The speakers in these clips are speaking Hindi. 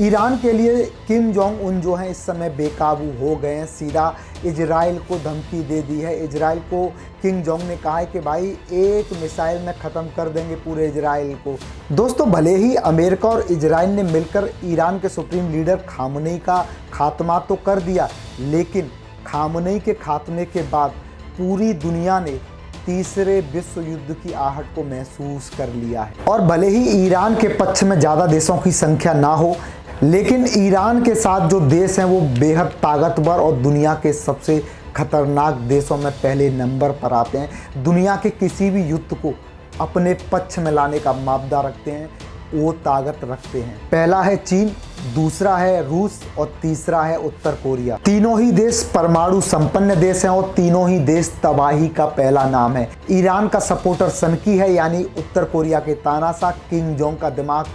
ईरान के लिए किम जोंग उन जो हैं इस समय बेकाबू हो गए हैं। सीधा इजराइल को धमकी दे दी है। इजराइल को किम जोंग ने कहा है कि भाई एक मिसाइल में ख़त्म कर देंगे पूरे इजराइल को। दोस्तों, भले ही अमेरिका और इजराइल ने मिलकर ईरान के सुप्रीम लीडर खामनेई का खात्मा तो कर दिया, लेकिन खामनेई के खात्मे के बाद पूरी दुनिया ने तीसरे विश्व युद्ध की आहट को महसूस कर लिया है। और भले ही ईरान के पक्ष में ज़्यादा देशों की संख्या ना हो, लेकिन ईरान के साथ जो देश हैं वो बेहद ताकतवर और दुनिया के सबसे खतरनाक देशों में पहले नंबर पर आते हैं। दुनिया के किसी भी युद्ध को अपने पक्ष में लाने का मापदा रखते हैं, वो ताकत रखते हैं। पहला है चीन, दूसरा है रूस और तीसरा है उत्तर कोरिया। तीनों ही देश परमाणु संपन्न देश हैं और तीनों ही देश तबाही का पहला नाम है। ईरान का सपोर्टर सनकी है, यानी उत्तर कोरिया के तानाशाह। किम जोंग का दिमाग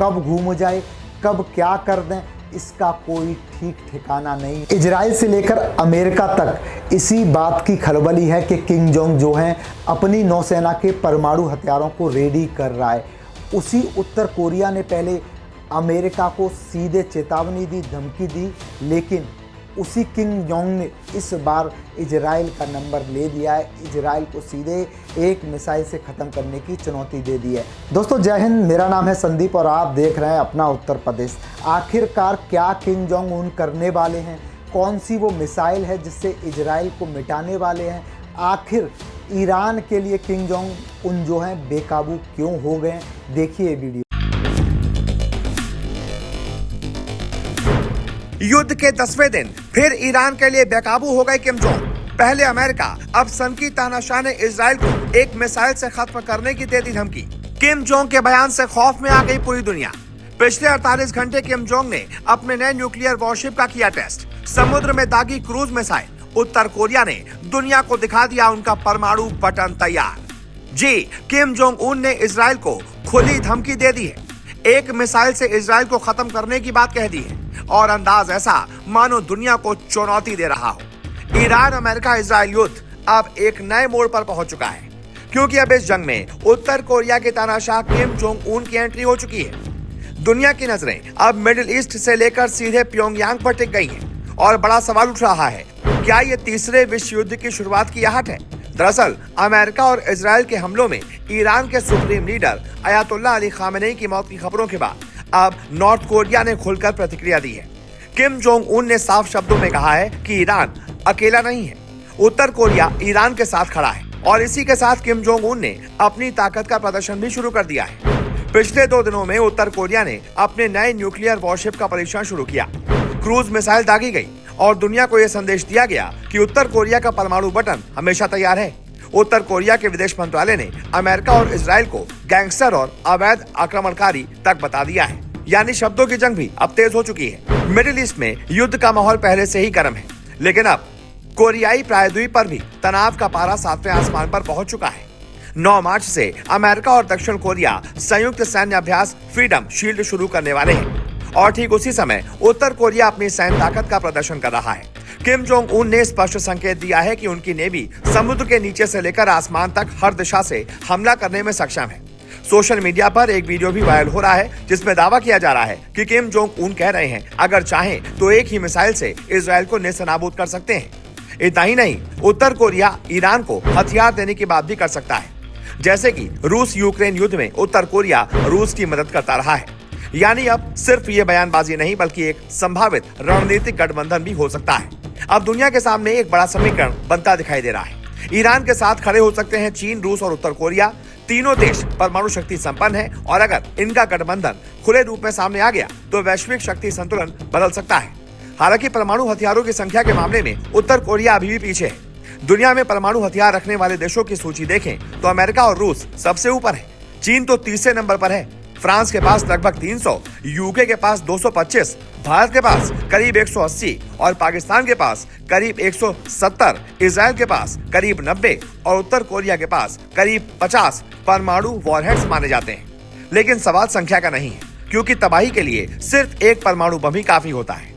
कब घूम जाए, कब क्या कर दें, इसका कोई ठीक ठिकाना नहीं। इजराइल से लेकर अमेरिका तक इसी बात की खलबली है कि किम जोंग जो हैं अपनी नौसेना के परमाणु हथियारों को रेडी कर रहा है। उसी उत्तर कोरिया ने पहले अमेरिका को सीधे चेतावनी दी, धमकी दी, लेकिन उसी किम जोंग ने इस बार इजराइल का नंबर ले लिया है। इजराइल को सीधे एक मिसाइल से ख़त्म करने की चुनौती दे दी है। दोस्तों, जय हिंद। मेरा नाम है संदीप और आप देख रहे हैं अपना उत्तर प्रदेश। आखिरकार क्या किम जोंग उन करने वाले हैं? कौन सी वो मिसाइल है जिससे इजराइल को मिटाने वाले हैं? आखिर ईरान के लिए किम जोंग उन जो हैं बेकाबू क्यों हो गए? देखिए वीडियो। युद्ध के 10वें दिन फिर ईरान के लिए बेकाबू हो गए किम जोंग। पहले अमेरिका, अब सनकी तानाशाह ने इजराइल को एक मिसाइल से खत्म करने की दे दी धमकी। किम जोंग के बयान से खौफ में आ गई पूरी दुनिया। पिछले 48 घंटे किम जोंग ने अपने नए न्यूक्लियर वॉरशिप का किया टेस्ट। समुद्र में दागी क्रूज मिसाइल। उत्तर कोरिया ने दुनिया को दिखा दिया उनका परमाणु बटन तैयार। जी, किम जोंग उन ने इजराइल को खुली धमकी दे दी है। एक मिसाइल से इजराइल को खत्म करने की बात कह दी है और अंदाज ऐसा मानो दुनिया को चुनौती दे रहा हो। ईरान अमेरिका इजराइल युद्ध अब एक नए मोड़ पर पहुंच चुका है, क्योंकि अब इस जंग में उत्तर कोरिया के तानाशाह किम जोंग उन की एंट्री हो चुकी है। दुनिया की नजरें अब मिडिल ईस्ट से लेकर सीधे प्योंगयांग पर टिक गई हैं और बड़ा सवाल उठ रहा है, क्या ये तीसरे विश्व युद्ध की शुरुआत की आहट है? दरअसल अमेरिका और इजराइल के हमलों में ईरान के supreme leader Ayatollah Ali Khamenei की मौत की खबरों के बाद अब नॉर्थ कोरिया ने खुलकर प्रतिक्रिया दी है। किम जोंग उन ने साफ शब्दों में कहा है कि ईरान अकेला नहीं है, उत्तर कोरिया ईरान के साथ खड़ा है और इसी के साथ किम जोंग उन ने अपनी ताकत का प्रदर्शन भी शुरू कर दिया है। पिछले 2 दिनों में उत्तर कोरिया ने अपने नए न्यूक्लियर वॉरशिप का परीक्षण शुरू किया। क्रूज मिसाइल दागी गई और दुनिया को यह संदेश दिया गया कि उत्तर कोरिया का परमाणु बटन हमेशा तैयार है। उत्तर कोरिया के विदेश मंत्रालय ने अमेरिका और इजराइल को गैंगस्टर और अवैध आक्रमणकारी तक बता दिया है, यानी शब्दों की जंग भी अब तेज हो चुकी है। मिडिल ईस्ट में युद्ध का माहौल पहले से ही गर्म है, लेकिन अब कोरियाई प्रायद्वीप पर भी तनाव का पारा 7वें आसमान पर पहुंच चुका है। 9 मार्च से अमेरिका और दक्षिण कोरिया संयुक्त सैन्य अभ्यास फ्रीडम शील्ड शुरू करने वाले हैं और ठीक उसी समय उत्तर कोरिया अपनी सैन्य ताकत का प्रदर्शन कर रहा है। किम जोंग उन ने स्पष्ट संकेत दिया है कि उनकी नेवी समुद्र के नीचे से लेकर आसमान तक हर दिशा से हमला करने में सक्षम है। सोशल मीडिया पर एक वीडियो भी वायरल हो रहा है जिसमें दावा किया जा रहा है कि किम जोंग उन कह रहे हैं अगर चाहें तो एक ही मिसाइल से इजराइल को नेस्तनाबूद कर सकते हैं। इतना ही नहीं, उत्तर कोरिया ईरान को हथियार देने की बात भी कर सकता है, जैसे कि रूस यूक्रेन युद्ध में उत्तर कोरिया रूस की मदद करता रहा है। यानी अब सिर्फ ये बयानबाजी नहीं बल्कि एक संभावित रणनीतिक गठबंधन भी हो सकता है। अब दुनिया के सामने एक बड़ा समीकरण बनता दिखाई दे रहा है। ईरान के साथ खड़े हो सकते हैं चीन, रूस और उत्तर कोरिया। तीनों देश परमाणु शक्ति संपन्न हैं और अगर इनका गठबंधन खुले रूप में सामने आ गया तो वैश्विक शक्ति संतुलन बदल सकता है। हालांकि परमाणु हथियारों की संख्या के मामले में उत्तर कोरिया अभी भी पीछे है। दुनिया में परमाणु हथियार रखने वाले देशों की सूची देखें तो अमेरिका और रूस सबसे ऊपर है। चीन तो तीसरे नंबर पर है। फ्रांस के पास लगभग 300, यूके के पास 225, भारत के पास करीब 180 और पाकिस्तान के पास करीब 170, इजराइल के पास करीब 90 और उत्तर कोरिया के पास करीब 50 परमाणु वॉरहेड्स माने जाते हैं। लेकिन सवाल संख्या का नहीं है, क्योंकि तबाही के लिए सिर्फ एक परमाणु बम ही काफी होता है।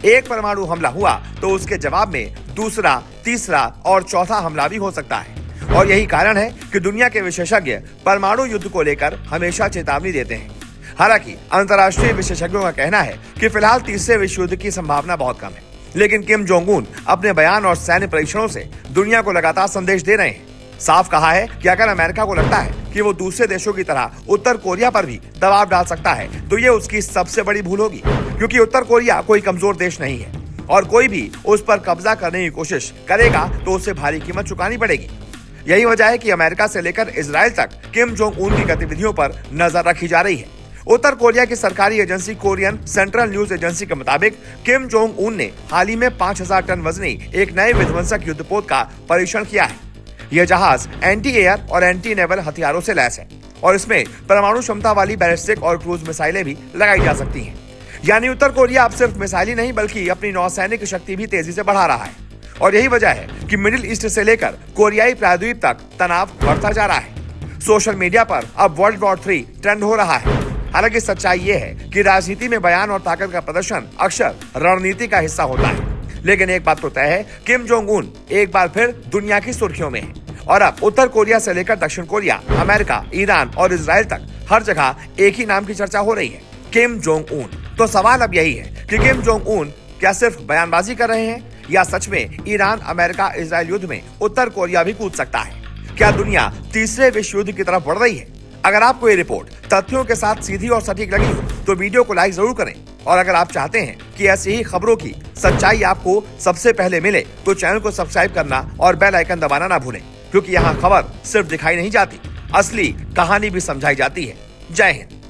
एक परमाणु हमला हुआ तो उसके जवाब में दूसरा, तीसरा और चौथा हमला भी हो सकता है और यही कारण है कि दुनिया के विशेषज्ञ परमाणु युद्ध को लेकर हमेशा चेतावनी देते हैं। हालांकि अंतर्राष्ट्रीय विशेषज्ञों का कहना है कि फिलहाल तीसरे विश्व युद्ध की संभावना बहुत कम है, लेकिन किम जोंग उन अपने बयान और सैन्य परीक्षणों से दुनिया को लगातार संदेश दे रहे हैं। साफ कहा है कि अगर अमेरिका को लगता है कि वो दूसरे देशों की तरह उत्तर कोरिया पर भी दबाव डाल सकता है तो ये उसकी सबसे बड़ी भूल होगी, क्योंकि उत्तर कोरिया कोई कमजोर देश नहीं है और कोई भी उस पर कब्जा करने की कोशिश करेगा तो उसे भारी कीमत चुकानी पड़ेगी। यही वजह है कि अमेरिका से लेकर इजराइल तक किम जोंग उन की गतिविधियों पर नजर रखी जा रही है। उत्तर कोरिया की सरकारी agency Korean central news agency के मुताबिक किम जोंग उन ने हाल ही में 5000 टन वजनी एक नए विध्वंसक युद्धपोत का परीक्षण किया है। यह जहाज एंटी एयर और एंटी नेवल हथियारों से लैस है और इसमें परमाणु क्षमता वाली बैलिस्टिक और क्रूज मिसाइलें भी लगाई जा सकती हैं। यानी उत्तर कोरिया अब सिर्फ मिसाइल ही नहीं बल्कि अपनी नौसैनिक शक्ति भी तेजी से बढ़ा रहा है और यही वजह है कि मिडिल ईस्ट से लेकर कोरियाई प्रायद्वीप तक तनाव बढ़ता जा रहा है। सोशल मीडिया पर अब वर्ल्ड वॉर 3 ट्रेंड हो रहा है। हालांकि सच्चाई ये है कि राजनीति में बयान और ताकत का प्रदर्शन अक्सर रणनीति का हिस्सा होता है, लेकिन एक बात तो तय है, किम जोंग उन एक बार फिर दुनिया की सुर्खियों में है और अब उत्तर कोरिया से लेकर दक्षिण कोरिया, अमेरिका, ईरान और इजराइल तक हर जगह एक ही नाम की चर्चा हो रही है, किम जोंग उन। तो सवाल अब यही है कि किम जोंग उन क्या सिर्फ बयानबाजी कर रहे हैं या सच में ईरान, अमेरिका, इजराइल युद्ध में उत्तर कोरिया भी कूद सकता है? क्या दुनिया तीसरे विश्व युद्ध की तरफ बढ़ रही है? अगर आपको ये रिपोर्ट तथ्यों के साथ सीधी और सटीक लगी हो तो वीडियो को लाइक जरूर करें और अगर आप चाहते हैं कि ऐसी ही खबरों की सच्चाई आपको सबसे पहले मिले तो चैनल को सब्सक्राइब करना और बेल आइकन दबाना ना भूलें, क्योंकि यहाँ खबर सिर्फ दिखाई नहीं जाती, असली कहानी भी समझाई जाती है। जय हिंद।